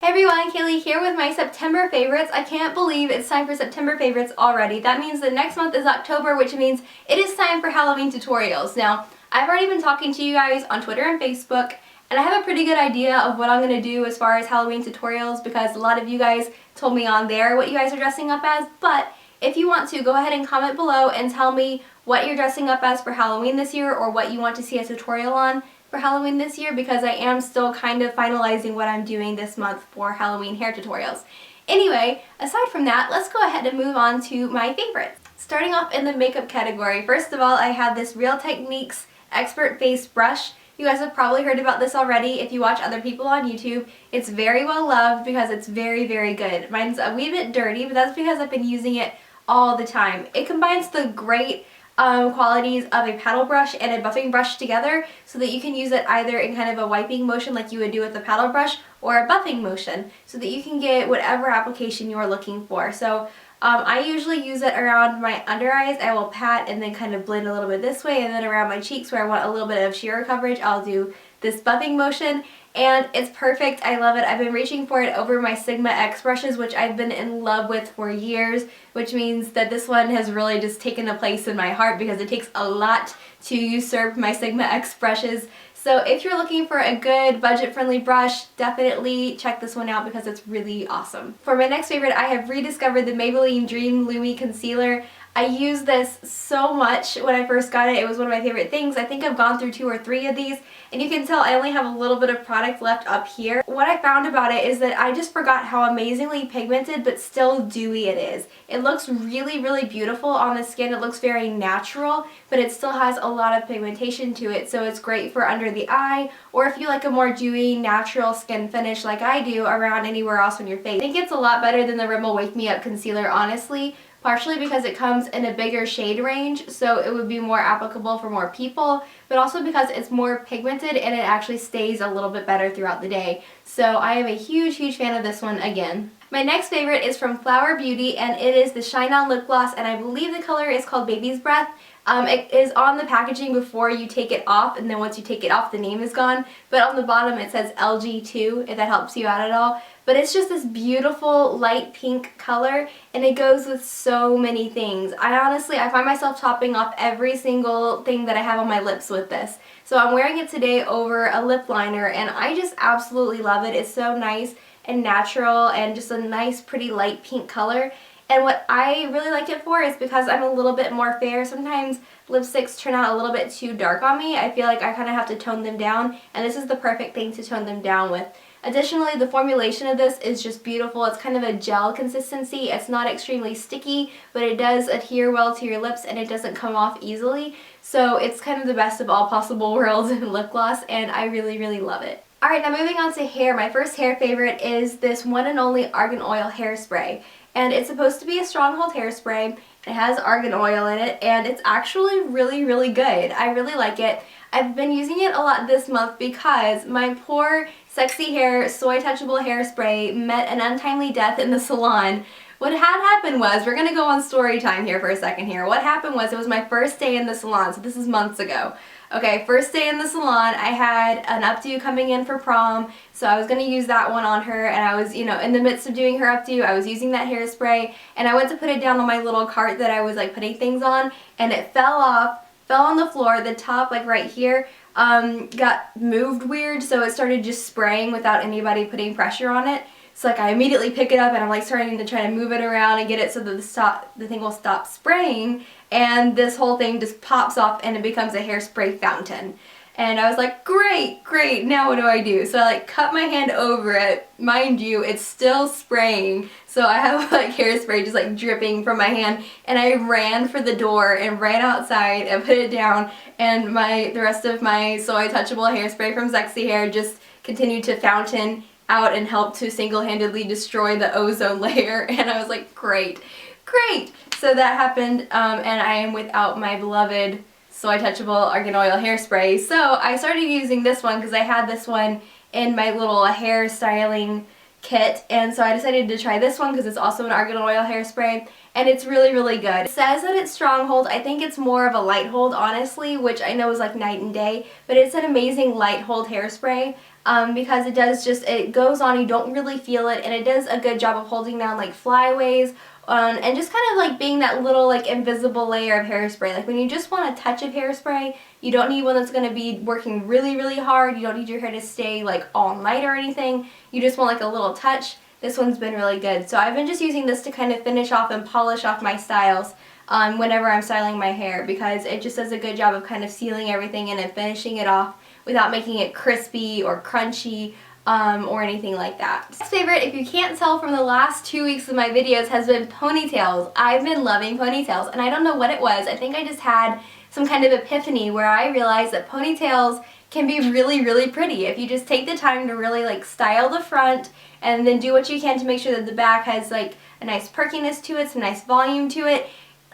Hey everyone, Kaylee here with my September favorites. I can't believe it's time for September favorites already. That means that next month is October, which means it is time for Halloween tutorials. Now, I've already been talking to you guys on Twitter and Facebook, and I have a pretty good idea of what I'm going to do as far as Halloween tutorials because a lot of you guys told me on there what you guys are dressing up as, but if you want to, go ahead and comment below and tell me what you're dressing up as for Halloween this year or what you want to see a tutorial on for Halloween this year, because I am still kind of finalizing what I'm doing this month for Halloween hair tutorials. Anyway, aside from that, let's go ahead and move on to my favorites. Starting off in the makeup category, first of all, I have this Real Techniques Expert Face Brush. You guys have probably heard about this already if you watch other people on YouTube. It's very well loved because it's very, very good. Mine's a wee bit dirty, but that's because I've been using it all the time. It combines the great qualities of a paddle brush and a buffing brush together so that you can use it either in kind of a wiping motion like you would do with the paddle brush or a buffing motion so that you can get whatever application you are looking for. So I usually use it around my under eyes. I will pat and then kind of blend a little bit this way, and then around my cheeks where I want a little bit of sheer coverage, I'll do this buffing motion, and it's perfect. I love it. I've been reaching for it over my Sigma X brushes, which I've been in love with for years, which means that this one has really just taken a place in my heart because it takes a lot to usurp my Sigma X brushes. So if you're looking for a good budget-friendly brush, definitely check this one out because it's really awesome. For my next favorite, I have rediscovered the Maybelline Dream Lumi Concealer. I used this so much when I first got it. It was one of my favorite things. I think I've gone through 2 or 3 of these, and you can tell I only have a little bit of product left up here. What I found about it is that I just forgot how amazingly pigmented but still dewy it is. It looks really, really beautiful on the skin. It looks very natural, but it still has a lot of pigmentation to it, so it's great for under the eye, or if you like a more dewy, natural skin finish like I do around anywhere else on your face. I think it's a lot better than the Rimmel Wake Me Up Concealer, honestly. Partially because it comes in a bigger shade range, so it would be more applicable for more people, but also because it's more pigmented and it actually stays a little bit better throughout the day. So I am a huge, huge fan of this one again. My next favorite is from Flower Beauty, and it is the Shine On Lip Gloss, and I believe the color is called Baby's Breath. It is on the packaging before you take it off, and then once you take it off the name is gone, but on the bottom it says LG2 if that helps you out at all. But it's just this beautiful light pink color, and it goes with so many things. I find myself topping off every single thing that I have on my lips with this. So I'm wearing it today over a lip liner, and I just absolutely love it. It's so nice and natural and just a nice pretty light pink color. And what I really like it for is because I'm a little bit more fair. Sometimes lipsticks turn out a little bit too dark on me. I feel like I kind of have to tone them down, and this is the perfect thing to tone them down with. Additionally, the formulation of this is just beautiful. It's kind of a gel consistency. It's not extremely sticky, but it does adhere well to your lips and it doesn't come off easily. So it's kind of the best of all possible worlds in lip gloss, and I really, really love it. Alright, now moving on to hair. My first hair favorite is this one and only Argan Oil hairspray. And it's supposed to be a stronghold hairspray. It has argan oil in it, and it's actually really, really good. I really like it. I've been using it a lot this month because my poor Sexy Hair Soy Touchable hairspray met an untimely death in the salon. What had happened was, we're going to go on story time here for a second here. What happened was, it was my first day in the salon, so this is months ago. Okay, first day in the salon, I had an updo coming in for prom, so I was going to use that one on her, and I was, in the midst of doing her updo, I was using that hairspray, and I went to put it down on my little cart that I was like putting things on, and it fell off, fell on the floor. The top, like right here, got moved weird, so it started just spraying without anybody putting pressure on it. So like I immediately pick it up and I'm like starting to try to move it around and get it so that the thing will stop spraying, and this whole thing just pops off and it becomes a hairspray fountain. And I was like, great, great, now what do I do? So I like cut my hand over it. Mind you, it's still spraying, so I have like hairspray just like dripping from my hand, and I ran for the door and ran outside and put it down, and the rest of my Soy Touchable hairspray from Sexy Hair just continued to fountain out and help to single-handedly destroy the ozone layer. And I was like, great, great. So that happened, and I am without my beloved Soy Touchable Argan Oil hairspray. So I started using this one because I had this one in my little hair styling kit, and so I decided to try this one because it's also an Argan Oil hairspray, and it's really, really good. It says that it's stronghold. I think it's more of a light hold, honestly, which I know is like night and day, but it's an amazing light hold hairspray. because it goes on, you don't really feel it, and it does a good job of holding down like flyaways, and just kind of like being that little like invisible layer of hairspray. Like when you just want a touch of hairspray, you don't need one that's going to be working really, really hard. You don't need your hair to stay like all night or anything. You just want like a little touch. This one's been really good. So I've been just using this to kind of finish off and polish off my styles whenever I'm styling my hair, because it just does a good job of kind of sealing everything in and finishing it off without making it crispy or crunchy or anything like that. Next favorite, if you can't tell from the last 2 weeks of my videos, has been ponytails. I've been loving ponytails, and I don't know what it was. I think I just had some kind of epiphany where I realized that ponytails can be really, really pretty if you just take the time to really like style the front and then do what you can to make sure that the back has like a nice perkiness to it, some nice volume to it.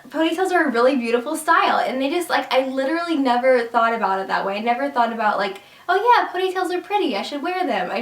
Ponytails are a really beautiful style, and they just like, I literally never thought about it that way. I never thought about like, oh yeah, ponytails are pretty, I should wear them. I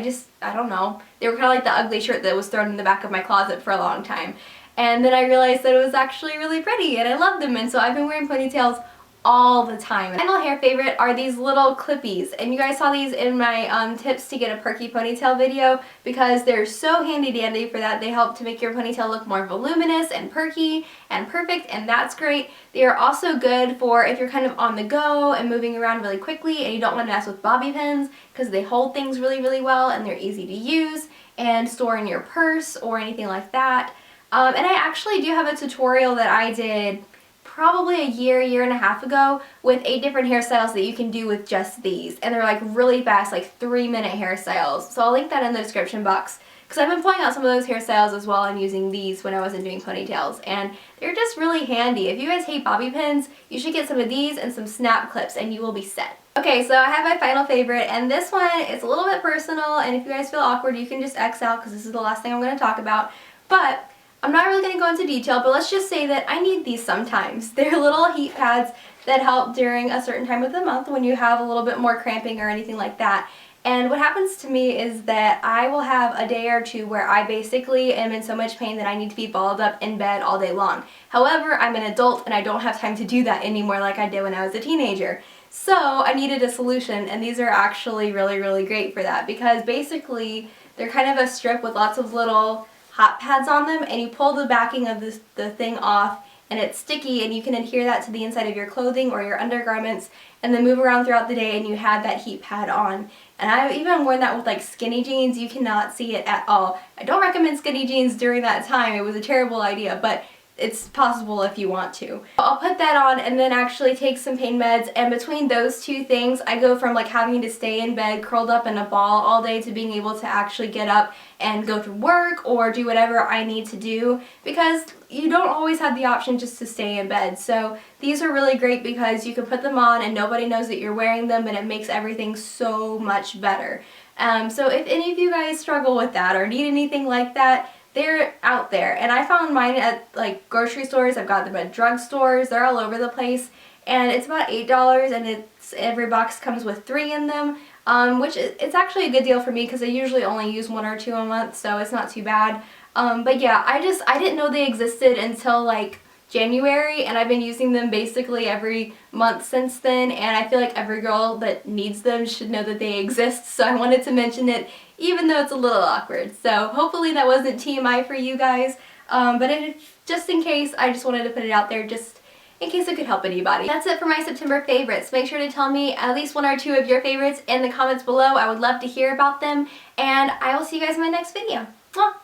don't know. They were kind of like the ugly shirt that was thrown in the back of my closet for a long time. And then I realized that it was actually really pretty and I loved them, and so I've been wearing ponytails all the time. My final hair favorite are these little clippies, and you guys saw these in my tips to get a perky ponytail video, because they're so handy dandy for that. They help to make your ponytail look more voluminous and perky and perfect, and that's great. They are also good for if you're kind of on the go and moving around really quickly and you don't want to mess with bobby pins, because they hold things really, really well and they're easy to use and store in your purse or anything like that. And I actually do have a tutorial that I did probably a year and a half ago with 8 different hairstyles that you can do with just these, and they're like really fast, like 3-minute hairstyles. So I'll link that in the description box, because I've been pulling out some of those hairstyles as well and using these when I wasn't doing ponytails, and they're just really handy. If you guys hate bobby pins, you should get some of these and some snap clips and you will be set. Okay, so I have my final favorite, and this one is a little bit personal, and if you guys feel awkward you can just X out because this is the last thing I'm going to talk about. But I'm not really going to go into detail, but let's just say that I need these sometimes. They're little heat pads that help during a certain time of the month when you have a little bit more cramping or anything like that. And what happens to me is that I will have a day or two where I basically am in so much pain that I need to be balled up in bed all day long. However, I'm an adult and I don't have time to do that anymore like I did when I was a teenager. So I needed a solution, and these are actually really, really great for that, because basically they're kind of a strip with lots of little hot pads on them, and you pull the backing of the thing off, and it's sticky, and you can adhere that to the inside of your clothing or your undergarments and then move around throughout the day, and you have that heat pad on. And I've even worn that with like skinny jeans. You cannot see it at all. I don't recommend skinny jeans during that time. It was a terrible idea, but it's possible if you want to. I'll put that on and then actually take some pain meds, and between those two things I go from like having to stay in bed curled up in a ball all day to being able to actually get up and go to work or do whatever I need to do, because you don't always have the option just to stay in bed. So these are really great because you can put them on and nobody knows that you're wearing them, and it makes everything so much better. So if any of you guys struggle with that or need anything like that, they're out there. And I found mine at like grocery stores. I've got them at drugstores. They're all over the place, and it's about $8, and every box comes with 3 in them, which it's actually a good deal for me because I usually only use 1 or 2 a month, so it's not too bad. But yeah, I didn't know they existed until like January, and I've been using them basically every month since then, and I feel like every girl that needs them should know that they exist, so I wanted to mention it even though it's a little awkward. So hopefully that wasn't TMI for you guys, but just in case, I just wanted to put it out there just in case it could help anybody. That's it for my September favorites. Make sure to tell me at least 1 or 2 of your favorites in the comments below. I would love to hear about them, and I will see you guys in my next video. Mwah!